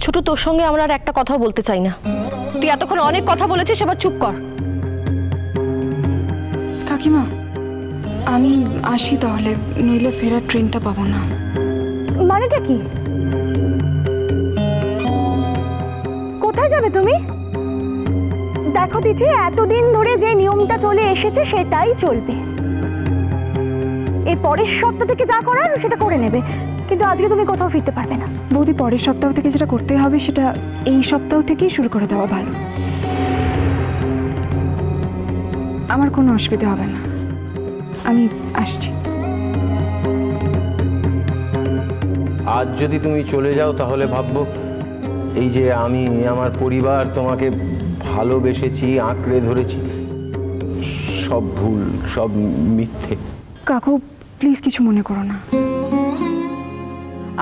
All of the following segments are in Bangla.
ছোট, তোর সঙ্গে আমরা আর একটা কথাও বলতে চাই না। তুই এতক্ষণ অনেক কথা বলেছিস, এবার চুপ কর। কাকিমা আমি আসি তাহলে, নইলে ফেরার ট্রেনটা পাবো না। মানেটা কি? কোথায় যাবে তুমি? দেখো দিদি, এতদিন ধরে যে নিয়মটা চলে এসেছে সেটাই চলবে। এর পরের সপ্তাহ থেকে যা করার সেটা করে নেবে, কিন্তু আজকে তুমি কোথাও ফিরতে পারবে না। বৌদি, পরের সপ্তাহ থেকে যেটা করতে হবে সেটা এই সপ্তাহ থেকেই শুরু করে দেওয়া ভালো। আমার কোনো অসুবিধা হবে না, আমি আসছি। আজ যদি তুমি চলে যাও তাহলে ভাববো এই যে আমি আমার পরিবার তোমাকে ভালোবেসেছি, আঁকড়ে ধরেছি, সব ভুল, সব মিথ্যে। কাকু প্লিজ কিছু মনে করো না,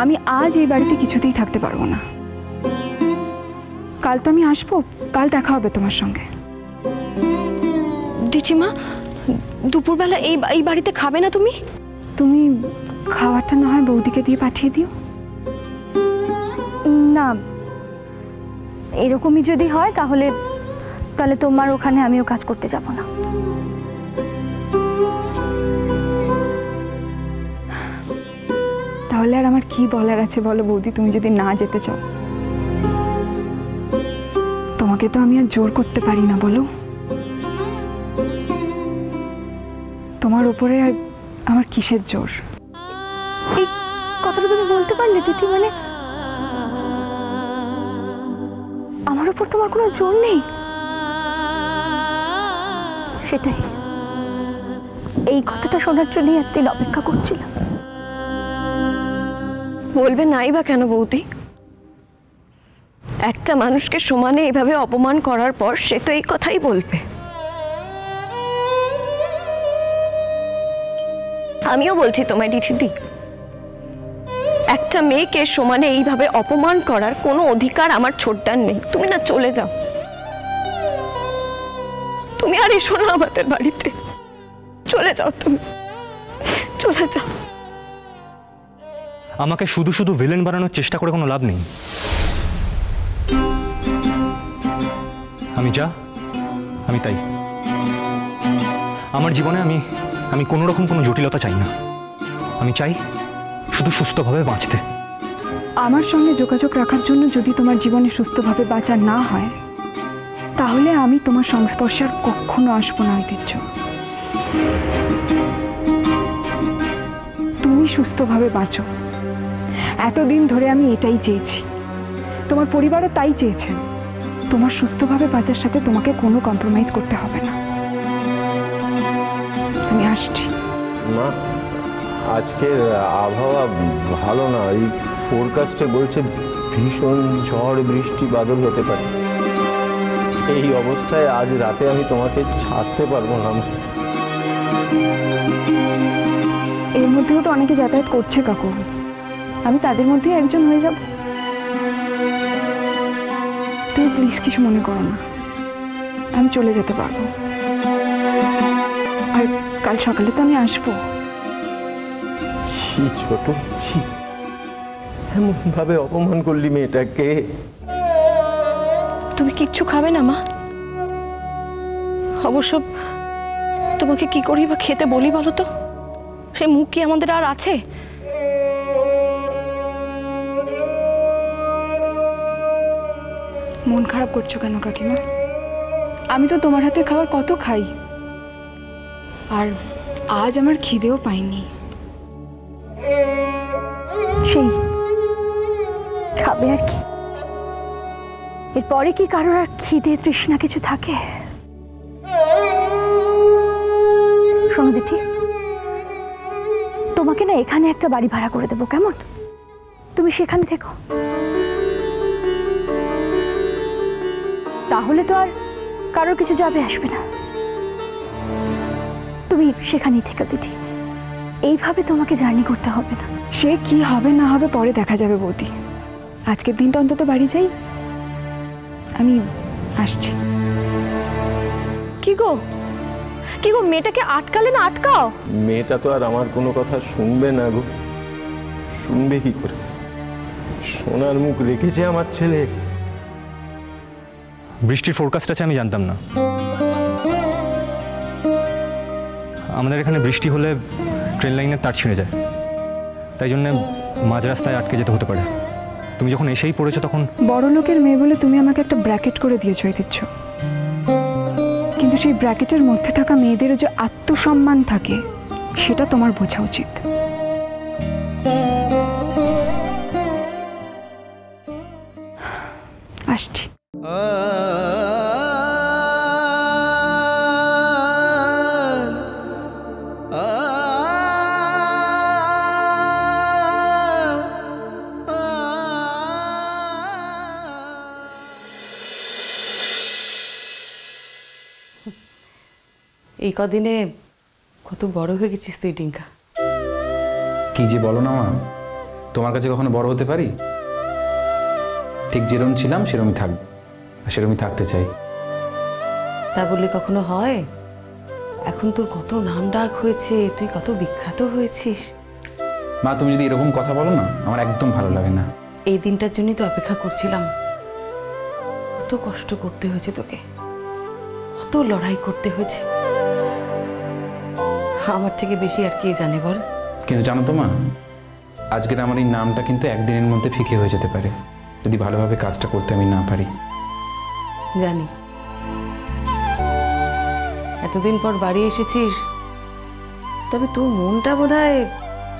আমি আজ এই বাড়িতে কিছুতেই থাকতে পারবো না। কাল তো আমি আসবো, কাল দেখা হবে তোমার সঙ্গে। দিঠিমা, দুপুরবেলা এই বাড়িতে খাবে না তুমি? তুমি খাবারটা না হয় বৌদিকে দিয়ে পাঠিয়ে দিও। না, এরকমই যদি হয় তাহলে তোমার ওখানে আমিও কাজ করতে যাব না। তাহলে আর আমার কি বলার আছে বলো বৌদি, তুমি যদি না যেতে চাও। তোমাকে তো আমি আর জোর করতে পারি না, বলো। তোমার উপরে আমার কিসের জোর? এই কথাটা তুমি বলতে পারলে দিদি? মানে আমার উপর তোমার কোনো জোর নেই? সেটাই, এই কথাটা শোনার জন্য এতদিন অপেক্ষা করছিলাম। বলবে নাই বা কেন বৌদি? একটা মানুষকে সমানে এভাবে অপমান করার পর সে তো এই কথাই বলবে। আমিও বলছি তোমায় দিদি, একটা মেয়েকে সমানে এইভাবে অপমান করার কোনো অধিকার আমার ছোটদার নেই। তুমি না চলে যাও, তুমি আর এসো না আমাদের বাড়িতে, চলে যাও, তুমি চলে যাও। আমাকে শুধু শুধু ভিলেন বানানোর চেষ্টা করে কোনো লাভ নেই। আমি যা, আমি তাই। আমার জীবনে আমি কোনো রকম কোনো জটিলতা চাই না। আমি চাই শুধু সুস্থভাবে বাঁচতে। আমার সঙ্গে যোগাযোগ রাখার জন্য যদি তোমার জীবনে সুস্থভাবে বাঁচা না হয়, তাহলে আমি তোমার সংস্পর্শে আর কখনো আসবো না। ঐতিহ্য, তুমি সুস্থভাবে বাঁচো, এতদিন ধরে আমি এটাই চেয়েছি, তোমার পরিবারও তাই চেয়েছেন। তোমার সুস্থভাবে বাঁচার সাথে তোমাকে কোনো কম্প্রোমাইজ করতে হবে না। আমি আসছি। মা, আজকের আবহাওয়া ভালো না, এই ফোরকাস্টে বলছে ভীষণ ঝড় বৃষ্টি বাদল হতে পারে। এই অবস্থায় আজ রাতে আমি তোমাকে ছাড়তে পারবো না। এর মধ্যেও তো অনেকে যাতায়াত করছে কাকু, আমি তাদের মধ্যে একজন হয়ে যাব। তুমি প্লিজ কিছু মনে করো না, আমি চলে যেতে পারবো। আর কাল সকালে তো আমি আসবো। ছি ছোট, ছি, এমন ভাবে অপমান করলি মেয়েটাকে। তুমি কিচ্ছু খাবে না মা? অবশ্য তোমাকে কি করি বা খেতে বলি বলো তো? সেই মুখ কি আমাদের আর আছে? মন খারাপ করছো কেন কাকিমা? আমি তো তোমার হাতের খাবার কত খাই, আর আজ আমার খিদেও পাইনি। সেই খাবে আর কি? এরপরে কি কারোর আর খিদে তৃষ্ণা কিছু থাকে? শোনো দিঠি, তোমাকে না এখানে একটা বাড়ি ভাড়া করে দেবো, কেমন? তুমি সেখানে থেকো, তাহলে তো আর কারোর কিছু যাবে আসবে না। তুমি সেখানেই থেকো দিঠি, এইভাবে তোমাকে জার্নি করতে হবে না। সে কি হবে না হবে পরে দেখা যাবে বৌদি, আজকের দিনটা অন্তত বাড়ি যাই। আমি আসছি। কি গো, কি গো, মেয়েটাকে আটকালে না? আটকাও। মেয়েটা তো আর আমার কোনো কথা শুনবে না গো। শুনবে কি করে? সোনার মুখ রেখেছে আমার ছেলে। বৃষ্টির ফোরকাস্ট আছে আমি জানতাম না। আমাদের এখানে বৃষ্টি হলে ট্রেন লাইনের তার ছিঁড়ে যায়, তাই জন্য মাঝ রাস্তায় আটকে যেতে হতে পারে। তুমি যখন এসেই পড়েছো তখন। বড় লোকের মেয়ে বলে তুমি আমাকে একটা ব্র্যাকেট করে দিয়েছো দিচ্ছ, কিন্তু সেই ব্র্যাকেটের মধ্যে থাকা মেয়েদেরও যে আত্মসম্মান থাকে সেটা তোমার বোঝা উচিত। আসছি। এই কদিনে কত বড় হয়ে গেছিস তুই টিঙ্কা। কি যে বলো না মা, তোমার কাছে কখনো বড় হতে পারি? ঠিক যেরকম ছিলাম সেরকমই থাকবো, আর সেরকমই থাকতে চাই। তা বললে কখনো হয়? এখন তোর কত নাম ডাক হয়েছে, তুই কত বিখ্যাত হয়েছিস। মা তুমি যদি এরকম কথা বলো না, আমার একদম ভালো লাগে না। এই দিনটার জন্যই তো অপেক্ষা করছিলাম। কত কষ্ট করতে হয়েছে তোকে, কত লড়াই করতে হয়েছে। আমার থেকে বেশি আর কে জানে বল। কিন্তু জানো তো মা, আজকের আমার এই নামটা কিন্তু একদিনের মধ্যে ফিকে হয়ে যেতে পারে যদি ভালোভাবে কাজটা করতে আমি না পারি। জানি এতদিন পর বাড়ি এসেছিস, তবে তোর মনটা বোধহয়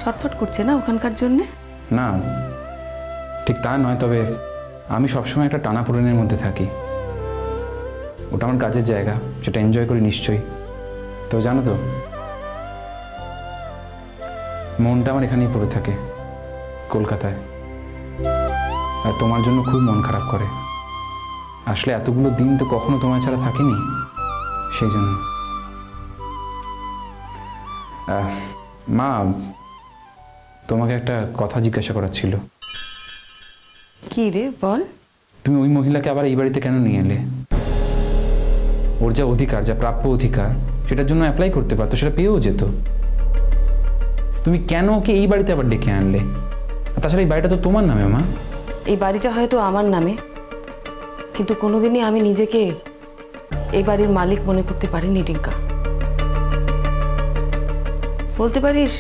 ছটফট করছে না ওখানকার জন্যে? না ঠিক তা নয়, তবে আমি সবসময় একটা টানাপোড়েনের মধ্যে থাকি। ওটা আমার কাজের জায়গা, সেটা এনজয় করি নিশ্চয়ই। তো জানো তো, মনটা আমার এখানেই পড়ে থাকে, কলকাতায়। আর তোমার জন্য খুব মন খারাপ করে। আসলে এতগুলো দিন তো কখনো তোমার ছাড়া থাকিনি, সেই জন্য। মা, তোমাকে একটা কথা জিজ্ঞাসা করার ছিল। কি রে বল। তুমি ওই মহিলাকে আবার এই বাড়িতে কেন নিয়ে এলে? ওর যা অধিকার, যা প্রাপ্য অধিকার, সেটার জন্য অ্যাপ্লাই করতে পারতো, সেটা পেয়েও যেত। তুমি কেন ওকে এই বাড়িতে আবার ডেকে আনলে? তাছাড়া এই বাড়িটা তো তোমার নামে মা। এই বাড়িটা হয়তো আমার নামে, কিন্তু কোনোদিনই আমি নিজেকে এই বাড়ির মালিক মনে করতে পারিনি টিঙ্কা। বলতে পারিস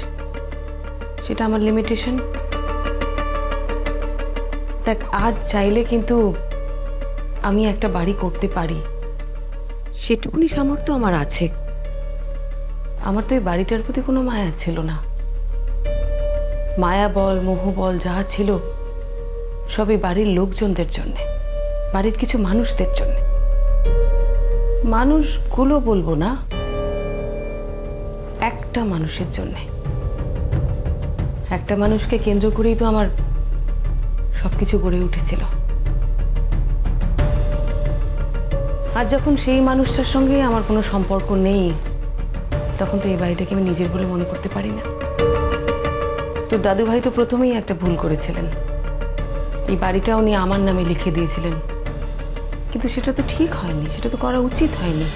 সেটা আমার লিমিটেশন। দেখ, আজ চাইলে কিন্তু আমি একটা বাড়ি করতে পারি, সেটুকুনি সামর্থ্য আমার আছে। আমার তো এই বাড়িটার প্রতি কোনো মায়া ছিল না। মায়া বল, মোহ বল, যা ছিল সবই বাড়ির লোকজনদের জন্যে, বাড়ির কিছু মানুষদের জন্যে। মানুষগুলো বলবো না, একটা মানুষের জন্যে। একটা মানুষকে কেন্দ্র করেই তো আমার সবকিছু গড়ে উঠেছিল। আর যখন সেই মানুষটার সঙ্গে আমার কোনো সম্পর্ক নেই, তখন তো এই বাড়িটাকে আমি নিজের বলে মনে করতে পারি না। তো দাদু ভাই তো প্রথমেই একটা ভুল করেছিলেন, এই বাড়িটা উনি আমার নামে লিখে দিয়েছিলেন। কিন্তু সেটা তো ঠিক হয়নি, সেটা তো করা উচিত হয়নি।